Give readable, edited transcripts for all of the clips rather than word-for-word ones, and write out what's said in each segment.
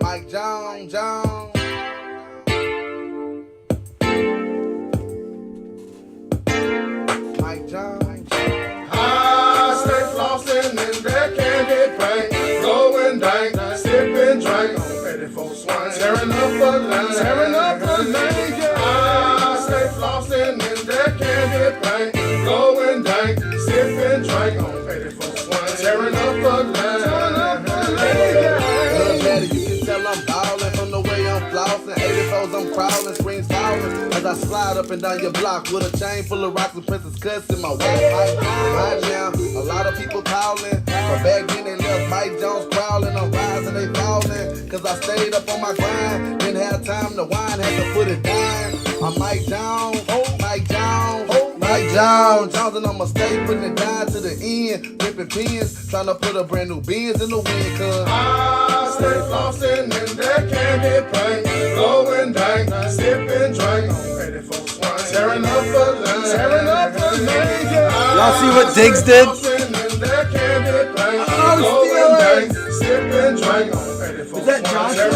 Mike Jones. Mike Jones. I stay flossing in that candy paint, blowing dank, sipping drink on petty folks wine, tearing up a lane, yeah. I stay flossing in that candy paint, blowing dank, sipping drink on petty folks wine, tearing up a lane, yeah. Little daddy, you can tell I'm ballin' from the way I'm flossing. 84s I'm crawling, screens falling as I slide up and down your block with a chain full of rocks and princess cuts in my waist. Right now, a lot of people calling, but back then they left Mike Jones crawling. I'm rising, they falling, cause I stayed up on my grind. Didn't have time to whine, had to put it down. I'm Mike Jones, Mike Jones, Mike Jones, and I'ma stay putting it down to the end. Ripping pins, trying to put a brand new Benz in the wind, cause I stay flossing in that candy paint, blowing dank, sipping drink on petty folks wine, tearing up a lane, yeah. Y'all see what Diggs did? Is that Johnson?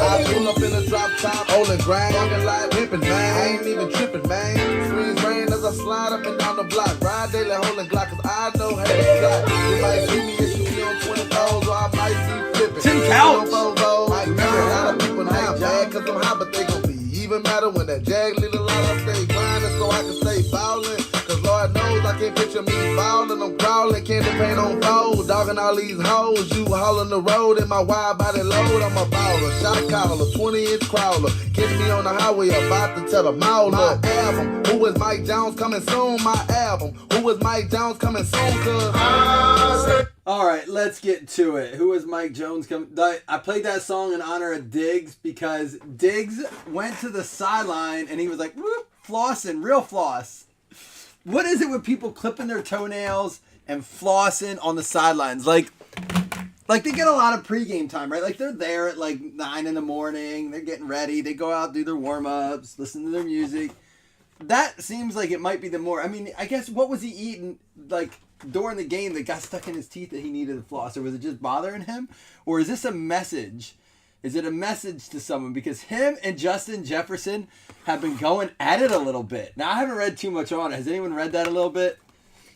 I pull up in a drop top, holding grind, walking like whipping, man. I ain't even tripping, man. Screens rain as I slide up and down the block. Ride daily, holding Glock, cause I know how to block. You might see me if you be on 20 toes, or I might be flipping. 10 counts. Remember, a lot of people not mad cause I'm hot, but they gon' be even matter when that jag little lot I stay grinding so I can stay ballin'. Cause Lord knows I can't picture me ballin'. I'm crawling, candy paint on fold, dogging all these hoes. You hauling the road in my wide body load. I'm a baller, shot caller, 20-inch crawler. Catch me on the highway about to tell the mall. My album, who is Mike Jones coming soon? My album, who is Mike Jones coming soon? Cause All right, let's get to it. Who is Mike Jones coming? I played that song in honor of Diggs because Diggs went to the sideline and he was like, whoop, flossing, real floss. What is it with people clipping their toenails and flossing on the sidelines? Like they get a lot of pregame time, right? Like they're there at like 9 in the morning. They're getting ready. They go out, do their warm-ups, listen to their music. That seems like it might be the more... I mean, I guess what was he eating like during the game that got stuck in his teeth that he needed to floss? Or was it just bothering him? Or is this a message? Is it a message to someone? Because him and Justin Jefferson have been going at it a little bit. Now, I haven't read too much on it. Has anyone read that a little bit?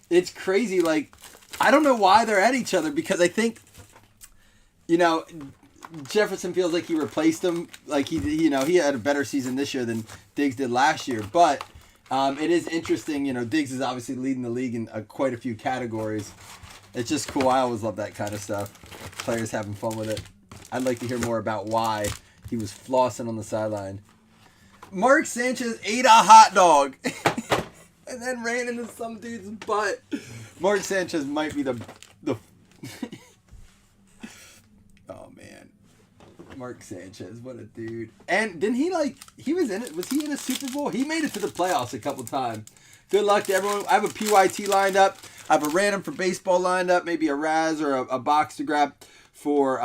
It's crazy. Like, I don't know why they're at each other because I think, you know, Jefferson feels like he replaced him. Like, he had a better season this year than Diggs did last year. But it is interesting. You know, Diggs is obviously leading the league in quite a few categories. It's just cool. I always love that kind of stuff. Players having fun with it. I'd like to hear more about why he was flossing on the sideline. Mark Sanchez ate a hot dog and then ran into some dude's butt. Mark Sanchez might be the oh man. Mark Sanchez, what a dude. And didn't he was in it? Was he in a Super Bowl? He made it to the playoffs a couple times. Good luck to everyone. I have a PYT lined up. I have a random for baseball lined up, maybe a Raz or a box to grab for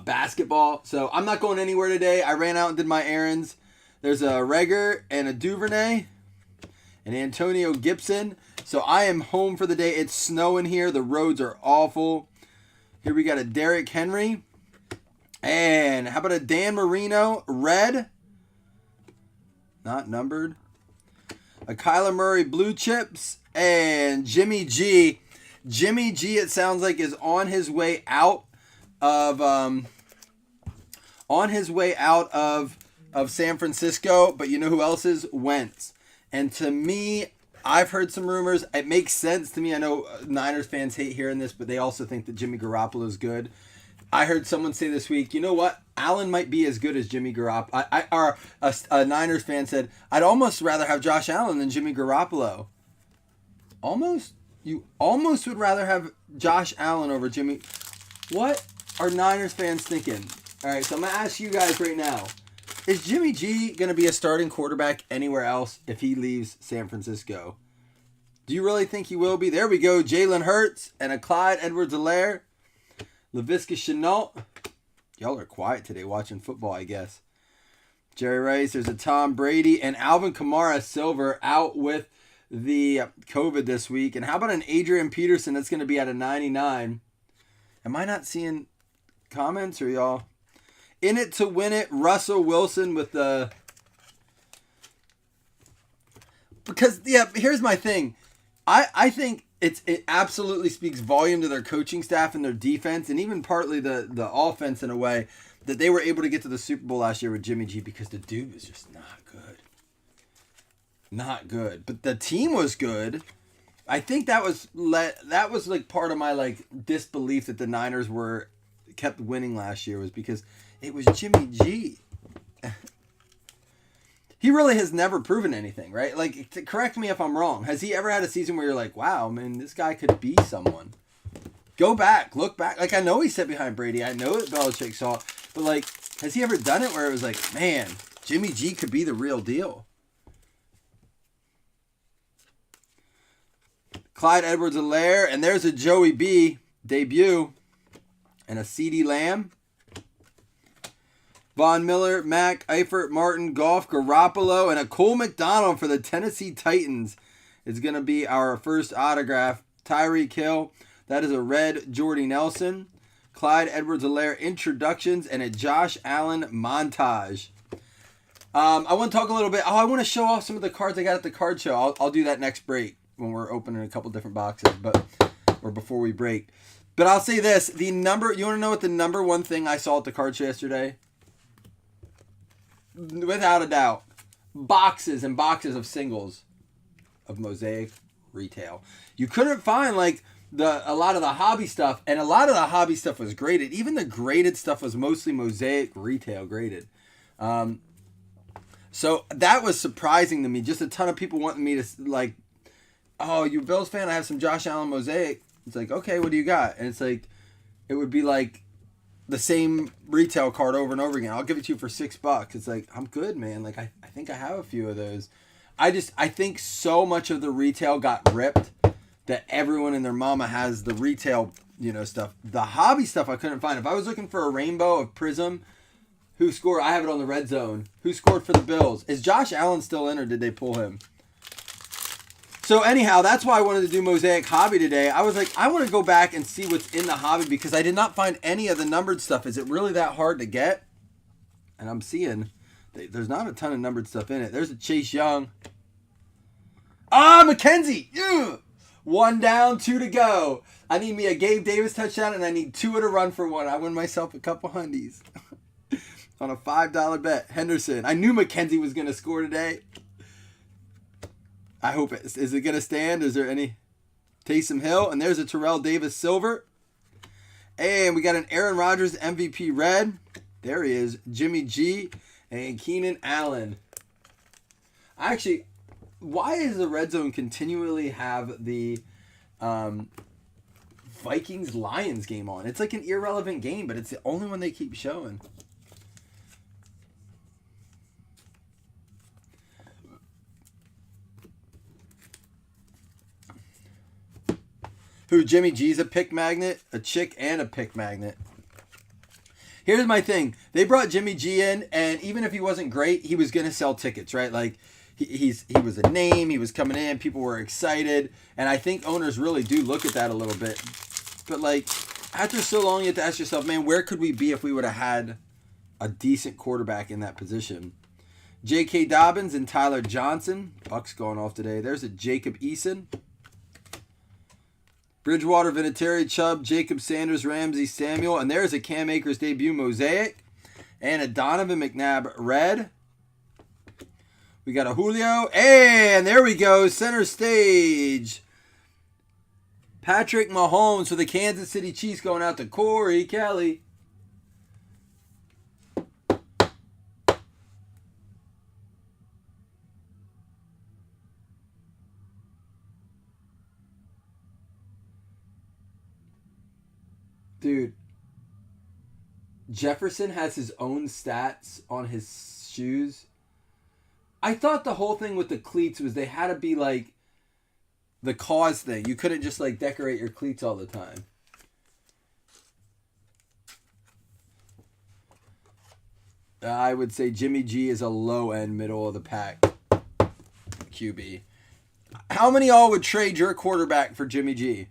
basketball. So I'm not going anywhere today. I ran out and did my errands. There's a Reger and a Duvernay and Antonio Gibson. So I am home for the day. It's snowing here. The roads are awful. Here we got a Derrick Henry. And how about a Dan Marino? Red. Not numbered. A Kyler Murray Blue Chips. And Jimmy G. Jimmy G, it sounds like, is on his way out of San Francisco, but you know who else is? Wentz. And to me, I've heard some rumors. It makes sense to me. I know Niners fans hate hearing this, but they also think that Jimmy Garoppolo is good. I heard someone say this week, you know what? Allen might be as good as Jimmy Garoppolo. A Niners fan said, I'd almost rather have Josh Allen than Jimmy Garoppolo. Almost? You almost would rather have Josh Allen over Jimmy. What are Niners fans thinking? All right, so I'm going to ask you guys right now. Is Jimmy G going to be a starting quarterback anywhere else if he leaves San Francisco? Do you really think he will be? There we go. Jalen Hurts and a Clyde Edwards-Helaire. Laviska Shenault. Y'all are quiet today watching football, I guess. Jerry Rice. There's a Tom Brady. And Alvin Kamara Silver out with the COVID this week. And how about an Adrian Peterson that's going to be at a 99? Am I not seeing comments or y'all? In it to win it, Russell Wilson with the... Because, yeah, here's my thing. I think it absolutely speaks volume to their coaching staff and their defense, and even partly the offense in a way, that they were able to get to the Super Bowl last year with Jimmy G, because the dude was just not good. Not good. But the team was good. I think that was like part of my like disbelief that the Niners kept winning last year, was because it was Jimmy G. He really has never proven anything, right? Like, correct me if I'm wrong. Has he ever had a season where you're like, wow, man, this guy could be someone? Go back, look back. Like, I know he sat behind Brady. I know that Belichick saw it. But, like, has he ever done it where it was like, man, Jimmy G could be the real deal? Clyde Edwards-Helaire, and there's a Joey B debut, and a CeeDee Lamb. Von Miller, Mack, Eifert, Martin, Goff, Garoppolo, and a Cole McDonald for the Tennessee Titans is going to be our first autograph. Tyreek Hill, that is a red Jordy Nelson. Clyde Edwards-Helaire introductions, and a Josh Allen montage. I want to talk a little bit. I want to show off some of the cards I got at the card show. I'll do that next break when we're opening a couple different boxes, or before we break. But I'll say this: you want to know what the number one thing I saw at the card show yesterday? Without a doubt, boxes and boxes of singles of Mosaic retail. You couldn't find like a lot of the hobby stuff, and a lot of the hobby stuff was graded. Even the graded stuff was mostly Mosaic retail graded. So that was surprising to me. Just a ton of people wanting me to like, oh, you a Bills fan? I have some Josh Allen Mosaic. It's like, okay, what do you got? And it's like, it would be like the same retail card over and over again. I'll give it to you for $6. It's like, I'm good, man. Like, I think I have a few of those. I think so much of the retail got ripped that everyone and their mama has the retail, stuff. The hobby stuff I couldn't find. If I was looking for a rainbow of Prism, who scored? I have it on the red zone. Who scored for the Bills? Is Josh Allen still in, or did they pull him? So anyhow, that's why I wanted to do Mosaic Hobby today. I was like, I want to go back and see what's in the hobby, because I did not find any of the numbered stuff. Is it really that hard to get? And I'm seeing there's not a ton of numbered stuff in it. There's a Chase Young. McKenzie! Ugh! 1 down, 2 to go. I need me a Gabe Davis touchdown, and I need 2 to run for 1. I win myself a couple hundies. On a $5 bet. Henderson. I knew McKenzie was going to score today. I hope it. Is it going to stand? Is there any? Taysom Hill. And there's a Terrell Davis silver. And we got an Aaron Rodgers MVP red. There he is. Jimmy G. And Keenan Allen. Actually, why does the Red Zone continually have the Vikings-Lions game on? It's like an irrelevant game, but it's the only one they keep showing. Jimmy G's a pick magnet, a chick, and a pick magnet. Here's my thing. They brought Jimmy G in, and even if he wasn't great, he was going to sell tickets, right? Like, he was a name. He was coming in. People were excited. And I think owners really do look at that a little bit. But, like, after so long, you have to ask yourself, man, where could we be if we would have had a decent quarterback in that position? J.K. Dobbins and Tyler Johnson. Bucks going off today. There's a Jacob Eason. Bridgewater, Vinatieri, Chubb, Jacob Sanders, Ramsey, Samuel. And there's a Cam Akers debut Mosaic. And a Donovan McNabb red. We got a Julio. And there we go. Center stage. Patrick Mahomes for the Kansas City Chiefs going out to Corey Kelly. Dude, Jefferson has his own stats on his shoes. I thought the whole thing with the cleats was they had to be like the cause thing. You couldn't just like decorate your cleats all the time. I would say Jimmy G is a low end, middle of the pack QB. How many of y'all would trade your quarterback for Jimmy G?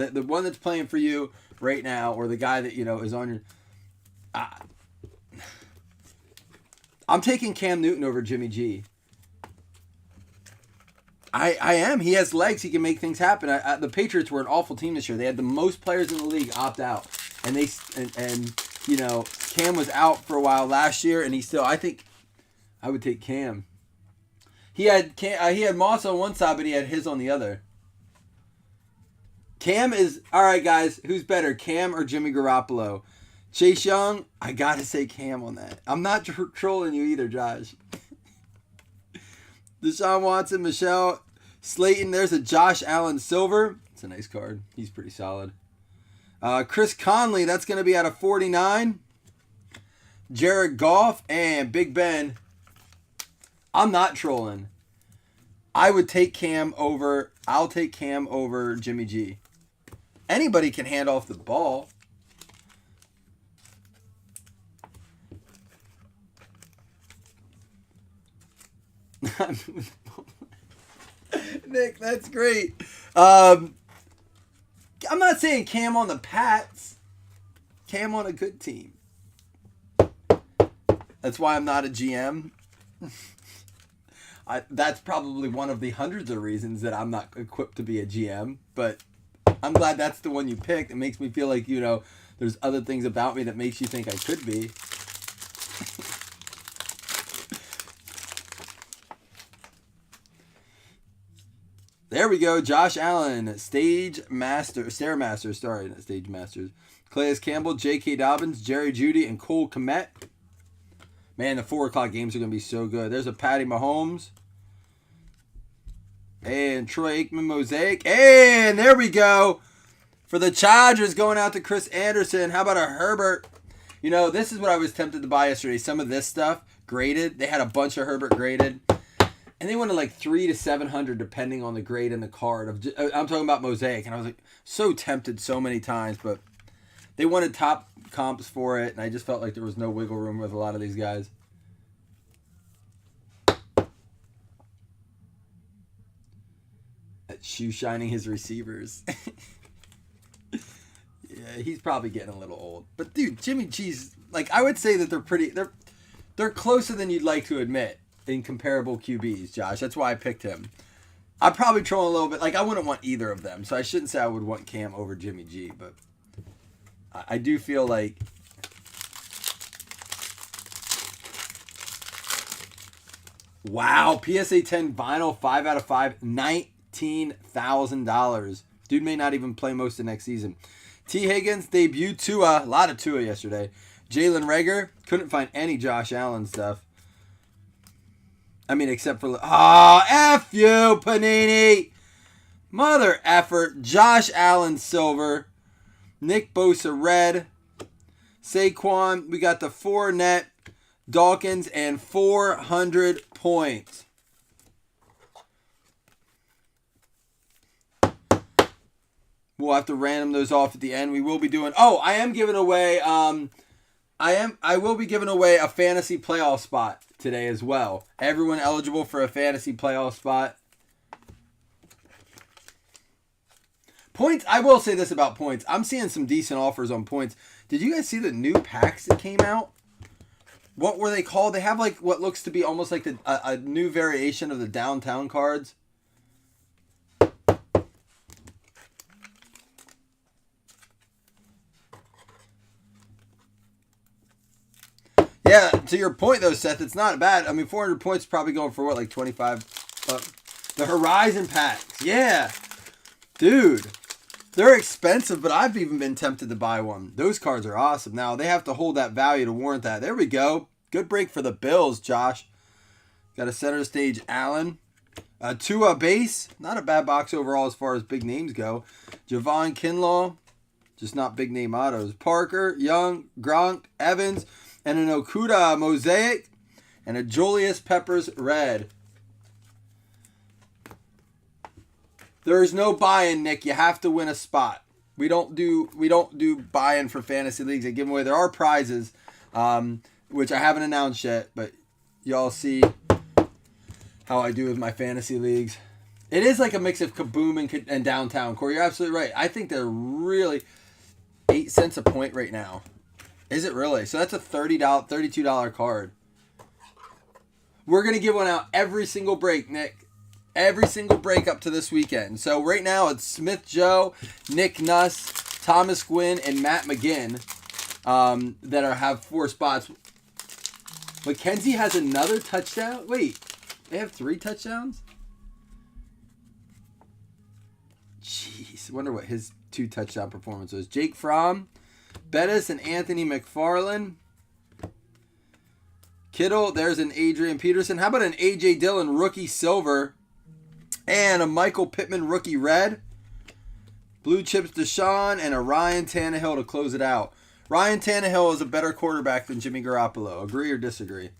The one that's playing for you right now, or the guy that, is on your... I'm taking Cam Newton over Jimmy G. I am. He has legs. He can make things happen. The Patriots were an awful team this year. They had the most players in the league opt out, and Cam was out for a while last year, and I think I would take Cam. He had Moss on one side, but he had his on the other. Cam is all right, guys. Who's better, Cam or Jimmy Garoppolo? Chase Young. I gotta say Cam on that. I'm not trolling you either, Josh. Deshaun Watson, Michelle Slayton. There's a Josh Allen Silver. It's a nice card. He's pretty solid. Chris Conley. That's going to be out of 49. Jared Goff and Big Ben. I'm not trolling. I would take Cam over. I'll take Cam over Jimmy G. Anybody can hand off the ball. Nick, that's great. I'm not saying Cam on the Pats. Cam on a good team. That's why I'm not a GM. That's probably one of the hundreds of reasons that I'm not equipped to be a GM. But I'm glad that's the one you picked. It makes me feel like, there's other things about me that makes you think I could be. There we go. Josh Allen, Stairmaster. Sorry, not Stage Masters. Calais Campbell, J.K. Dobbins, Jerry Jeudy, and Cole Kmet. Man, the 4 o'clock games are going to be so good. There's a Patty Mahomes. And Troy Aikman Mosaic. And there we go. For the Chargers, going out to Chris Anderson. How about a Herbert? This is what I was tempted to buy yesterday. Some of this stuff graded. They had a bunch of Herbert graded. And they wanted like 300 to 700 depending on the grade and the card. I'm talking about Mosaic. And I was like so tempted so many times. But they wanted top comps for it. And I just felt like there was no wiggle room with a lot of these guys. That shoe shining his receivers. Yeah, he's probably getting a little old. But dude, Jimmy G's, I would say that they're closer than you'd like to admit. In comparable QBs, Josh. That's why I picked him. I'm probably trolling a little bit. I wouldn't want either of them. So I shouldn't say I would want Cam over Jimmy G. But I do feel like... Wow. PSA 10 vinyl, 5 out of 5. $19,000. Dude may not even play most of next season. T. Higgins, debut Tua. A lot of Tua yesterday. Jalen Reagor. Couldn't find any Josh Allen stuff. Except for... F you, Panini! Mother effort. Josh Allen Silver. Nick Bosa Red. Saquon. We got the 4 net. Dawkins and 400 points. We'll have to random those off at the end. We will be doing... I am giving away... I will be giving away a fantasy playoff spot today as well. Everyone eligible for a fantasy playoff spot. Points, I will say this about points. I'm seeing some decent offers on points. Did you guys see the new packs that came out? What were they called? They have what looks to be almost like a new variation of the downtown cards. Yeah, to your point though, Seth, it's not bad. 400 points probably going for what, 25? The Horizon packs, yeah, dude, they're expensive, but I've even been tempted to buy one. Those cards are awesome. Now they have to hold that value to warrant that. There we go. Good break for the Bills, Josh. Got a center stage Allen. Tua base, not a bad box overall as far as big names go. Javon Kinlaw, just not big name autos. Parker, Young, Gronk, Evans. And an Okuda Mosaic. And a Julius Peppers Red. There's no buy-in, Nick. You have to win a spot. We don't do buy-in for fantasy leagues. I give away. There are prizes, which I haven't announced yet. But y'all see how I do with my fantasy leagues. It is like a mix of Kaboom and Downtown Core. You're absolutely right. I think they're really 8 cents a point right now. Is it really? So that's a $32 card. We're going to give one out every single break, Nick. Every single break up to this weekend. So right now it's Smith Joe, Nick Nuss, Thomas Gwynn, and Matt McGinn that have 4 spots. Mackenzie has another touchdown? Wait, they have 3 touchdowns? Jeez, I wonder what his 2 touchdown performance was. Jake Fromm, Bettis, and Anthony McFarland. Kittle, there's an Adrian Peterson. How about an A.J. Dillon rookie silver and a Michael Pittman rookie red? Blue chips Deshaun and a Ryan Tannehill to close it out. Ryan Tannehill is a better quarterback than Jimmy Garoppolo. Agree or disagree?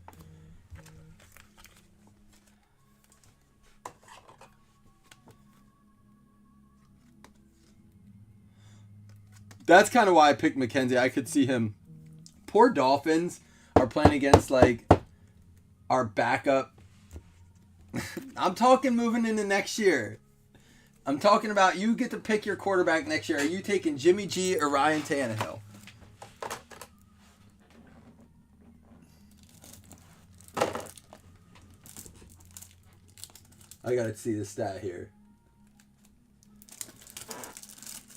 That's kind of why I picked Mackenzie. I could see him. Poor Dolphins are playing against, like, our backup. I'm talking moving into next year. I'm talking about you get to pick your quarterback next year. Are you taking Jimmy G or Ryan Tannehill? I got to see the stat here.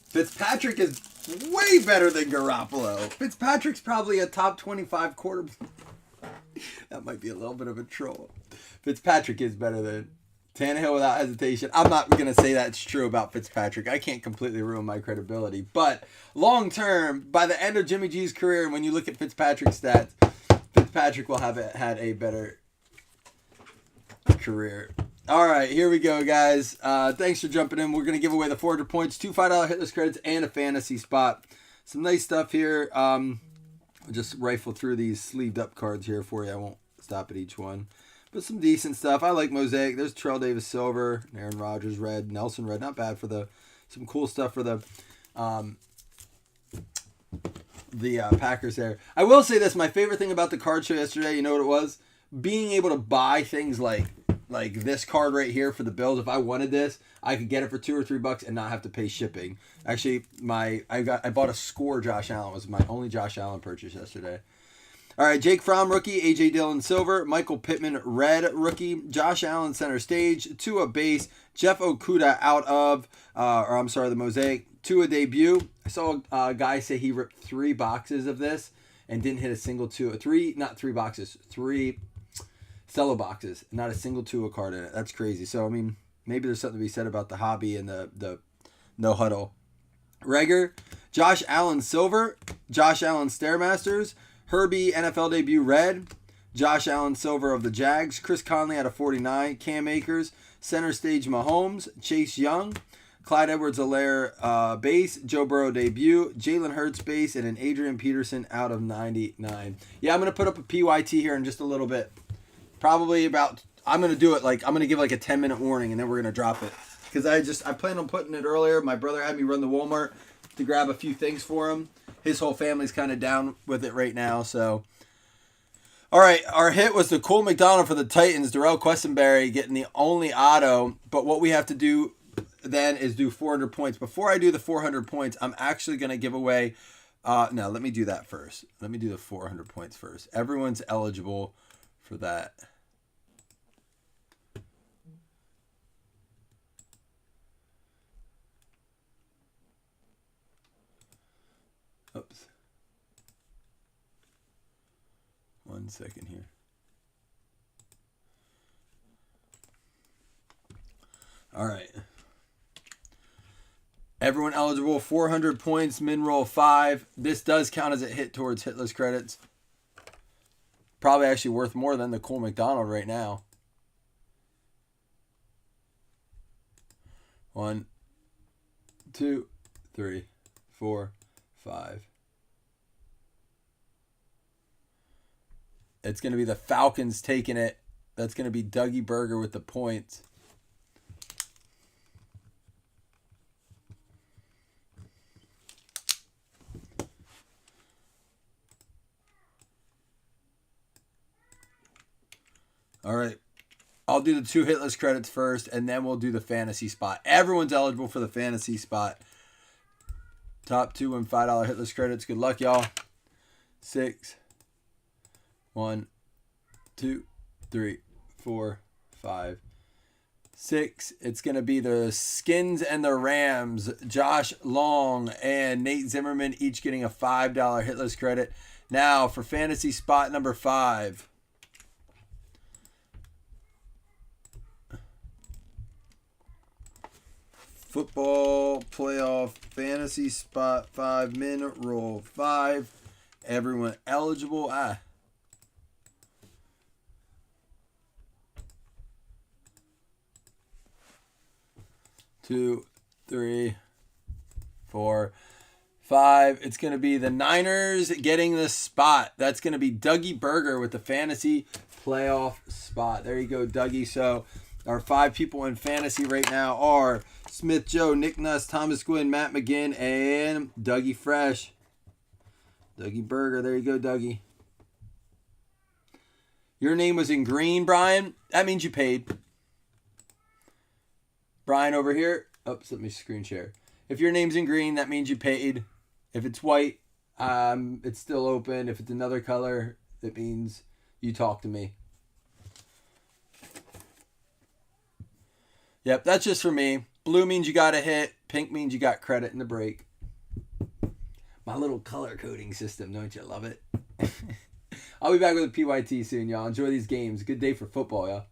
Fitzpatrick is way better than Garoppolo. Fitzpatrick's probably a top 25 quarterback. That might be a little bit of a troll. Fitzpatrick is better than Tannehill without hesitation. I'm not going to say that's true about Fitzpatrick. I can't completely ruin my credibility. But long term, by the end of Jimmy G's career, when you look at Fitzpatrick's stats, Fitzpatrick will have had a better career. All right, here we go, guys. Thanks for jumping in. We're going to give away the 400 points, 2 $5 hitless credits, and a fantasy spot. Some nice stuff here. I'll just rifle through these sleeved up cards here for you. I won't stop at each one. But some decent stuff. I like Mosaic. There's Terrell Davis Silver, Aaron Rodgers Red, Nelson Red. Not bad for some cool stuff for the Packers there. I will say this. My favorite thing about the card show yesterday, you know what it was? Being able to buy things like this card right here for the Bills. If I wanted this, I could get it for $2 or $3 and not have to pay shipping. Actually, I bought a score Josh Allen. It was my only Josh Allen purchase yesterday. All right, Jake Fromm rookie, A.J. Dillon silver, Michael Pittman red rookie, Josh Allen center stage, Tua base, Jeff Okuda the Mosaic, Tua debut. I saw a guy say he ripped 3 boxes of this and didn't hit a single Tua. 3 cello boxes, not a single Tua card in it. That's crazy. So, I mean, maybe there's something to be said about the hobby and the no huddle. Rager, Josh Allen silver, Josh Allen Stairmasters, Herbie NFL debut red, Josh Allen silver of the Jags, Chris Conley out of 49, Cam Akers, center stage Mahomes, Chase Young, Clyde Edwards-Helaire base, Joe Burrow debut, Jalen Hurts base, and an Adrian Peterson out of 99. Yeah, I'm going to put up a PYT here in just a little bit. Probably about, I'm going to do it I'm going to give like a 10-minute warning and then we're going to drop it. Because I planned on putting it earlier. My brother had me run to Walmart to grab a few things for him. His whole family's kind of down with it right now. So, all right, our hit was the Cole McDonald for the Titans. Darrell Questenberry getting the only auto. But what we have to do then is do 400 points. Before I do the 400 points, I'm actually going to give away. No, let me do that first. Let me do the 400 points first. Everyone's eligible for that. Oops. 1 second here. All right. Everyone eligible, 400 points, min roll 5. This does count as a hit towards hitless credits. Probably actually worth more than the Cole McDonald right now. 1, 2, 3, 4, 5. It's going to be the Falcons taking it. That's going to be Dougie Berger with the points. All right. I'll do the 2 hitless credits first, and then we'll do the fantasy spot. Everyone's eligible for the fantasy spot. Top 2 win $5 hitless credits. Good luck, y'all. 6, 1, 2, 3, 4, 5, 6. It's going to be the Skins and the Rams. Josh Long and Nate Zimmerman each getting a $5 hitless credit. Now for fantasy spot number 5. Football playoff fantasy spot 5 min roll 5. Everyone eligible. 2, 3, 4, 5. It's going to be the Niners getting the spot. That's going to be Dougie Berger with the fantasy playoff spot. There you go, Dougie. So our 5 people in fantasy right now are Smith Joe, Nick Nuss, Thomas Gwynn, Matt McGinn, and Dougie Fresh. Dougie Berger. There you go, Dougie. Your name was in green, Brian. That means you paid. Brian over here. Oops, let me screen share. If your name's in green, that means you paid. If it's white, it's still open. If it's another color, it means you talk to me. Yep, that's just for me. Blue means you got a hit. Pink means you got credit in the break. My little color coding system, don't you love it? I'll be back with a PYT soon, y'all. Enjoy these games. Good day for football, y'all.